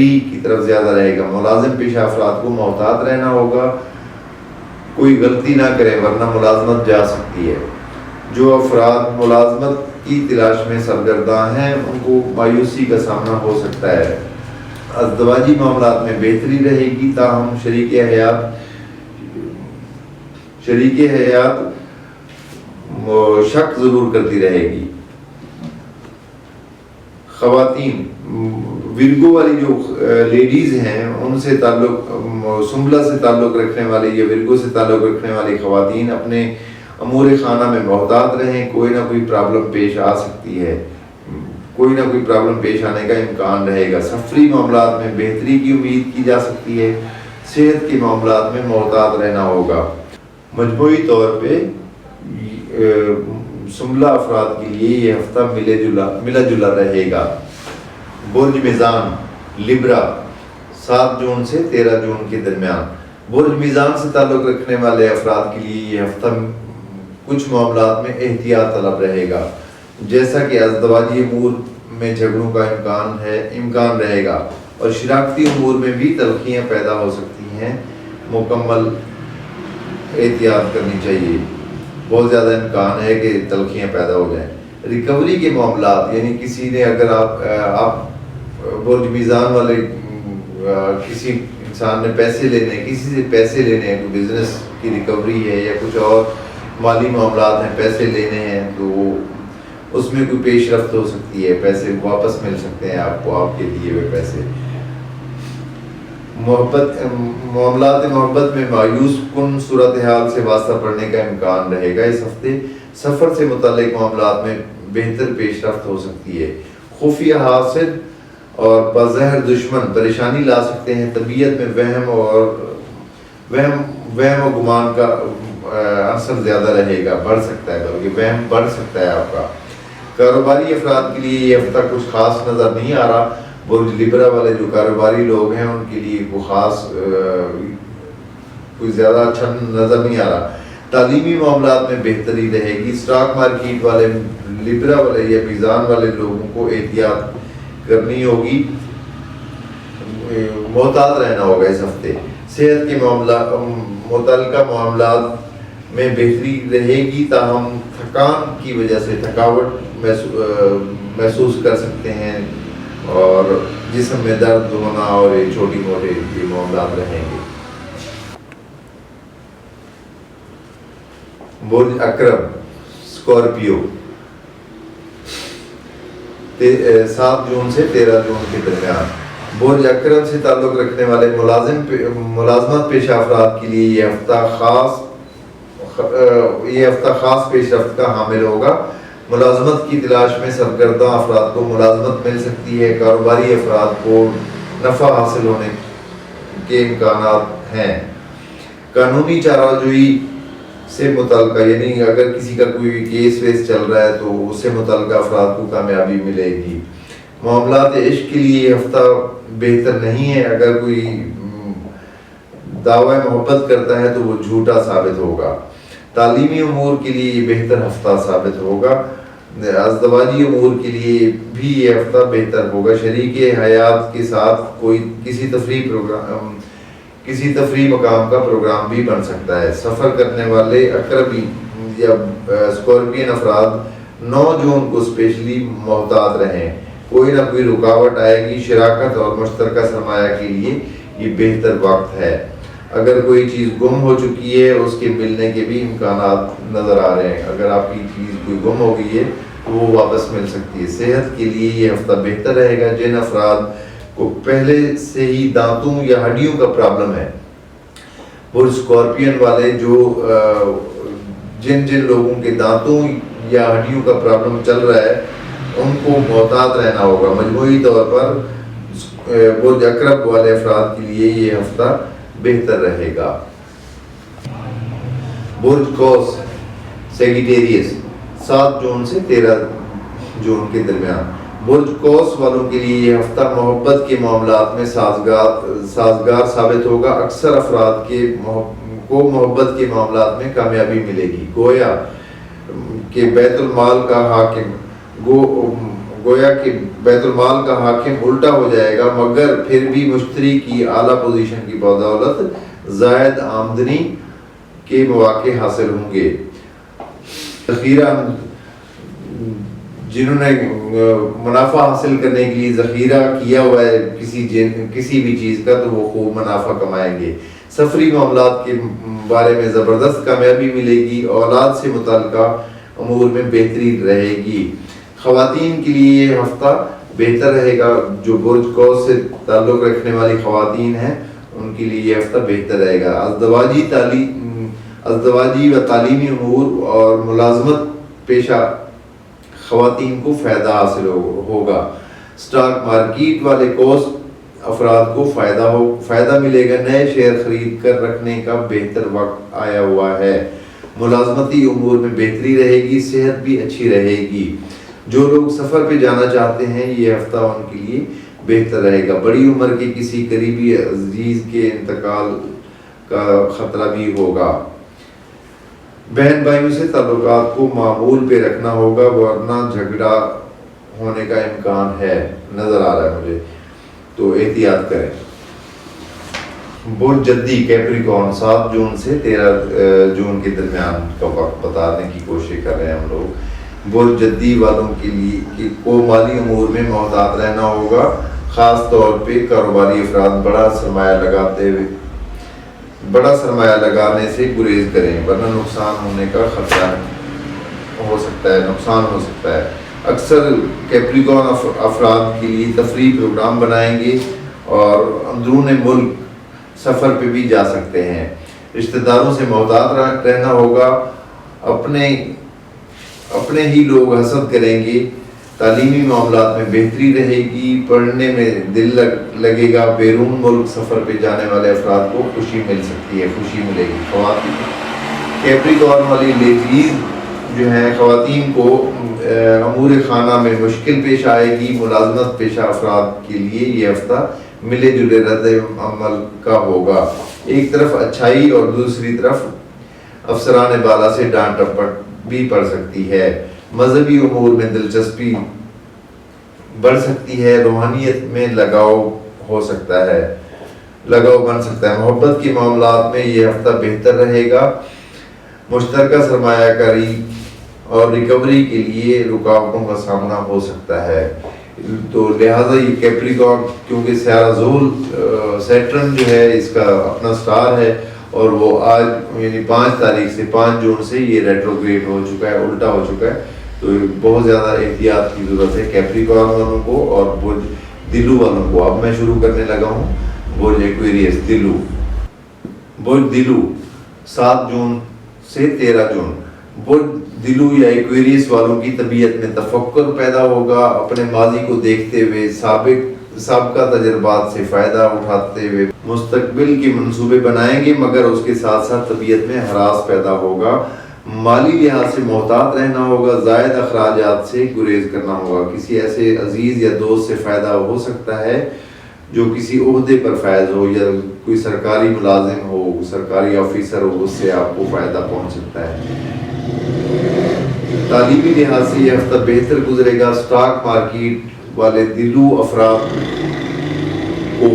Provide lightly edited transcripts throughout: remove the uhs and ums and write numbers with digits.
تفریح کی طرف زیادہ رہے گا۔ ملازم پیشہ افراد کو محتاط رہنا ہوگا، کوئی غلطی نہ کرے ورنہ ملازمت جا سکتی ہے۔ جو افراد ملازمت کی تلاش میں سرگرداں ہیں ان کو مایوسی کا سامنا ہو سکتا ہے۔ ازدواجی معاملات میں بہتری رہے گی، تاہم شریک حیات شک ضرور کرتی رہے گی۔ خواتین ورگو والی جو لیڈیز ہیں ان سے تعلق سنبلہ سے تعلق رکھنے والی یا ورگو سے تعلق رکھنے والی خواتین اپنے امور خانہ میں محتاط رہیں، کوئی نہ کوئی پرابلم پیش آ سکتی ہے، کوئی نہ کوئی پرابلم پیش آنے کا امکان رہے گا۔ سفری معاملات میں بہتری کی امید کی جا سکتی ہے، صحت کے معاملات میں محتاط رہنا ہوگا۔ مجموعی طور پہ سنبلہ افراد کے لیے یہ ہفتہ ملا جلا رہے گا۔ برج میزان لبرا 7 جون سے 13 جون کے درمیان۔ برج میزان سے تعلق رکھنے والے افراد کے لیے یہ ہفتہ کچھ معاملات میں احتیاط طلب رہے گا، جیسا کہ ازدواجی امور میں جھگڑوں کا امکان رہے گا اور شراکتی امور میں بھی تلخیاں پیدا ہو سکتی ہیں، مکمل احتیاط کرنی چاہیے، بہت زیادہ امکان ہے کہ تلخیاں پیدا ہو جائیں۔ ریکوری کے معاملات، یعنی کسی نے اگر آپ برج میزان والے کسی انسان نے کسی سے پیسے لینے ہیں، کوئی بزنس کی ریکوری ہے یا کچھ اور مالی معاملات ہیں، پیسے لینے ہیں، تو اس میں کوئی پیش رفت ہو سکتی ہے، پیسے واپس مل سکتے ہیں آپ کو، آپ کے دیے ہوئے پیسے۔ معاملات محبت میں مایوس کن صورتحال سے واسطہ پڑنے کا امکان رہے گا۔ اس ہفتے سفر سے متعلق معاملات میں بہتر پیش رفت ہو سکتی ہے۔ خفیہ حاسد اور بظاہر دشمن پریشانی لا سکتے ہیں۔ طبیعت میں وہم و گمان کا عنصر زیادہ رہے گا، بڑھ سکتا ہے، بلکہ وہم بڑھ سکتا ہے آپ کا۔ کاروباری افراد کے لیے یہ ہفتہ کچھ خاص نظر نہیں آ رہا۔ برج لبرا والے جو کاروباری لوگ ہیں ان کے لیے کوئی زیادہ اچھا نظر نہیں آ رہا۔ تعلیمی معاملات میں بہتری رہے گی۔ اسٹاک مارکیٹ والے لبرا والے یا میزان والے لوگوں کو احتیاط کرنی ہوگی، محتاط رہنا ہوگا اس ہفتے۔ صحت کے متعلقہ معاملات میں بہتری رہے گی، تاہم تھکان کی وجہ سے تھکاوٹ محسوس کر سکتے ہیں اور جسم میں درد ہونا اور یہ چھوٹی موٹے یہ معاملات رہیں گے۔ برج اکرم اسکارپیو 7 جون سے 13 جون کے درمیان۔ برج اکرم سے تعلق رکھنے والے ملازمت پیشہ افراد کے لیے یہ ہفتہ خاص پیش رفت کا حامل ہوگا۔ ملازمت کی تلاش میں سرگرداں افراد کو ملازمت مل سکتی ہے۔ کاروباری افراد کو نفع حاصل ہونے کے امکانات ہیں۔ قانونی چارہ جوئی سے متعلقہ، یعنی اگر کسی کا کوئی کیس ویس چل رہا ہے تو اس سے متعلقہ افراد کو کامیابی ملے گی۔ معاملات عشق کے لیے یہ ہفتہ بہتر نہیں ہے۔ اگر کوئی دعوی محبت کرتا ہے تو وہ جھوٹا ثابت ہوگا۔ تعلیمی امور کے لیے یہ بہتر ہفتہ ثابت ہوگا۔ ازدواجی امور کے لیے بھی یہ ہفتہ بہتر ہوگا۔ شریک حیات کے ساتھ کسی تفریح مقام کا پروگرام بھی بن سکتا ہے۔ سفر کرنے والے اقربی یا اسکارپین افراد 9 جون کو اسپیشلی محتاط رہیں، کوئی نہ کوئی رکاوٹ آئے گی۔ شراکت اور مشترکہ سرمایہ کے لیے یہ بہتر وقت ہے۔ اگر کوئی چیز گم ہو چکی ہے اس کے ملنے کے بھی امکانات نظر آ رہے ہیں۔ اگر آپ کی چیز کوئی گم ہو گئی ہے تو وہ واپس مل سکتی ہے۔ صحت کے لیے یہ ہفتہ بہتر رہے گا۔ جن افراد کو پہلے سے ہی دانتوں یا ہڈیوں کا پرابلم ہے، برج اسکارپین والے جن لوگوں کے دانتوں یا ہڈیوں کا پرابلم چل رہا ہے ان کو محتاط رہنا ہوگا۔ مجموعی طور پر برج اکرم والے افراد کے لیے یہ ہفتہ بہتر رہے گا۔ برج قوس سیگیٹیریس 7 جون سے 13 جون کے درمیان۔ برج قوس والوں کے لیے یہ ہفتہ محبت کے معاملات میں سازگار ثابت ہوگا۔ اکثر افراد کو محبت کے معاملات میں کامیابی ملے گی۔ گویا کہ بیت المال کا حاکم گویا کہ بیت المال کا حاکم الٹا ہو جائے گا، مگر پھر بھی مشتری کی اعلیٰ پوزیشن کی بدولت زائد آمدنی کے مواقع حاصل ہوں گے۔ ذخیرہ، جنہوں نے منافع حاصل کرنے کے لیے ذخیرہ کیا ہوا ہے کسی بھی چیز کا، تو وہ خوب منافع کمائیں گے۔ سفری معاملات کے بارے میں زبردست کامیابی ملے گی، اولاد سے متعلقہ امور میں بہتری رہے گی۔ خواتین کے لیے یہ ہفتہ بہتر رہے گا، جو برج قوس سے تعلق رکھنے والی خواتین ہیں ان کے لیے یہ ہفتہ بہتر رہے گا۔ ازدواجی و تعلیمی امور اور ملازمت پیشہ خواتین کو فائدہ حاصل ہوگا۔ سٹاک مارکیٹ والے قوس افراد کو فائدہ ملے گا۔ نئے شیئر خرید کر رکھنے کا بہتر وقت آیا ہوا ہے۔ ملازمتی امور میں بہتری رہے گی، صحت بھی اچھی رہے گی۔ جو لوگ سفر پہ جانا چاہتے ہیں یہ ہفتہ ان کے لیے بہتر رہے گا۔ بڑی عمر کے کسی قریبی عزیز کے انتقال کا خطرہ بھی ہوگا۔ بہن بھائیوں سے تعلقات کو معمول پہ رکھنا ہوگا، ورنہ جھگڑا ہونے کا امکان ہے، نظر آ رہا ہے مجھے، تو احتیاط کریں۔ برج جدی کیپریکارن 7 جون سے 13 جون کے درمیان کا وقت بتانے کی کوشش کر رہے ہیں ہم لوگ۔ برج جدی والوں کے لیے کو مالی امور میں محتاط رہنا ہوگا، خاص طور پہ کاروباری افراد بڑا سرمایہ لگانے سے گریز کریں، ورنہ نقصان ہونے کا خطرہ ہو سکتا ہے۔ اکثر کیپریکارن افراد کے لیے تفریح پروگرام بنائیں گے اور اندرون ملک سفر پہ بھی جا سکتے ہیں۔ رشتہ داروں سے محتاط رہنا ہوگا، اپنے ہی لوگ حسد کریں گے۔ تعلیمی معاملات میں بہتری رہے گی، پڑھنے میں دل لگے گا۔ بیرون ملک سفر پہ جانے والے افراد کو خوشی ملے گی۔ خواتین کیپریکارن والی لیڈیز جو ہیں، خواتین کو امور خانہ میں مشکل پیش آئے گی۔ ملازمت پیشہ افراد کے لیے یہ ہفتہ ملے جلے رد عمل کا ہوگا، ایک طرف اچھائی اور دوسری طرف افسران بالا سے ڈانٹ ڈپٹ بھی پڑ سکتی ہے۔ مذہبی امور میں دلچسپی بڑھ سکتی ہے، روحانیت میں لگاؤ بن سکتا ہے۔ محبت کے معاملات میں یہ ہفتہ بہتر رہے گا، مشترکہ سرمایہ کاری اور ریکوری کے لیے رکاوٹوں کا سامنا ہو سکتا ہے۔ تو لہٰذا یہ کیپریکارن، کیونکہ سیارہ زحل سیٹرن جو ہے اس کا اپنا سٹار ہے، اور وہ آج یعنی 5 جون سے یہ ریٹروگریڈ ہو چکا ہے، الٹا ہو چکا ہے، تو بہت زیادہ احتیاط کی ضرورت ہے کیپریکارن والوں کو اور برج دلو والوں کو۔ اب میں شروع کرنے لگا ہوں برج ایکویریس دلو۔ برج دلو 7 جون سے 13 جون۔ برج دلو یا ایکویریس والوں کی طبیعت میں تفکر پیدا ہوگا، اپنے ماضی کو دیکھتے ہوئے سابقہ تجربات سے فائدہ اٹھاتے ہوئے مستقبل کے منصوبے بنائیں گے، مگر اس کے ساتھ ساتھ طبیعت میں ہراس پیدا ہوگا۔ مالی لحاظ سے محتاط رہنا ہوگا، زائد اخراجات سے گریز کرنا ہوگا۔ کسی ایسے عزیز یا دوست سے فائدہ ہو سکتا ہے جو کسی عہدے پر فائز ہو، یا کوئی سرکاری ملازم ہو، سرکاری آفیسر ہو، اس سے آپ کو فائدہ پہنچ سکتا ہے۔ تعلیمی لحاظ سے یہ ہفتہ بہتر گزرے گا۔ سٹاک مارکیٹ والے دلو افراد کو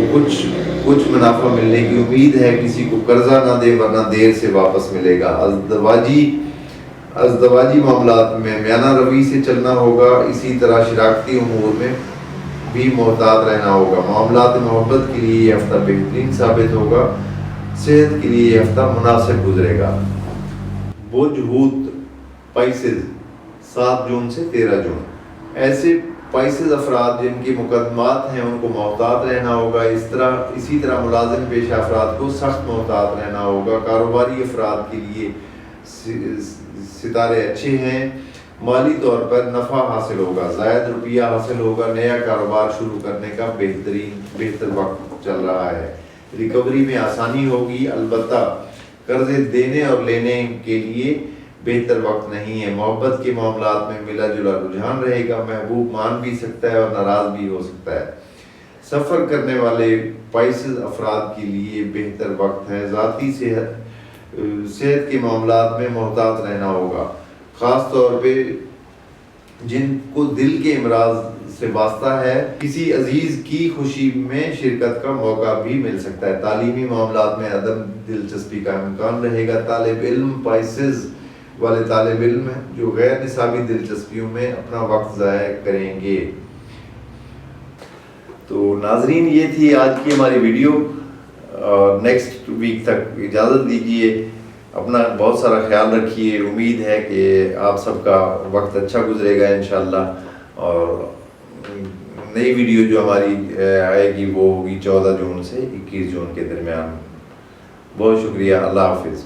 کچھ منافع ملنے کی امید ہے۔ کسی کو قرضہ نہ دے، ورنہ دیر سے واپس ملے گا۔ ازدواجی معاملات میں میانہ روی سے چلنا ہوگا، اسی طرح شراکتی امور میں بھی محتاط رہنا ہوگا۔ معاملات محبت کے لیے یہ ہفتہ بہترین ثابت ہوگا، صحت کے لیے یہ ہفتہ مناسب گزرے گا۔ برج حوت پائسز 7 جون سے 13 جون۔ ایسے پائسز افراد جن کے مقدمات ہیں ان کو محتاط رہنا ہوگا، اسی طرح ملازم پیشہ افراد کو سخت محتاط رہنا ہوگا۔ کاروباری افراد کے لیے ستارے اچھے ہیں، مالی طور پر نفع حاصل ہوگا، زائد روپیہ حاصل ہوگا۔ نیا کاروبار شروع کرنے کا بہتر وقت چل رہا ہے۔ ریکوری میں آسانی ہوگی، البتہ قرضے دینے اور لینے کے لیے بہتر وقت نہیں ہے۔ محبت کے معاملات میں ملا جلا رجحان رہے گا، محبوب مان بھی سکتا ہے اور ناراض بھی ہو سکتا ہے۔ سفر کرنے والے پائسز افراد کے لیے بہتر وقت ہے۔ ذاتی صحت کے معاملات میں محتاط رہنا ہوگا، خاص طور پہ جن کو دل کے امراض سے واسطہ ہے، کسی عزیز کی خوشی میں شرکت کا موقع بھی مل سکتا ہے، تعلیمی معاملات میں عدم دلچسپی کا امکان رہے گا، طالب علم پائسز والے طالب علم جو غیر نصابی دلچسپیوں میں اپنا وقت ضائع کریں گے۔ تو ناظرین یہ تھی آج کی ہماری ویڈیو، اور نیکسٹ ویک تک اجازت دیجیے، اپنا بہت سارا خیال رکھیے، امید ہے کہ آپ سب کا وقت اچھا گزرے گا انشاءاللہ، اور نئی ویڈیو جو ہماری آئے گی وہ ہوگی 14 جون سے 21 جون کے درمیان۔ بہت شکریہ، اللہ حافظ۔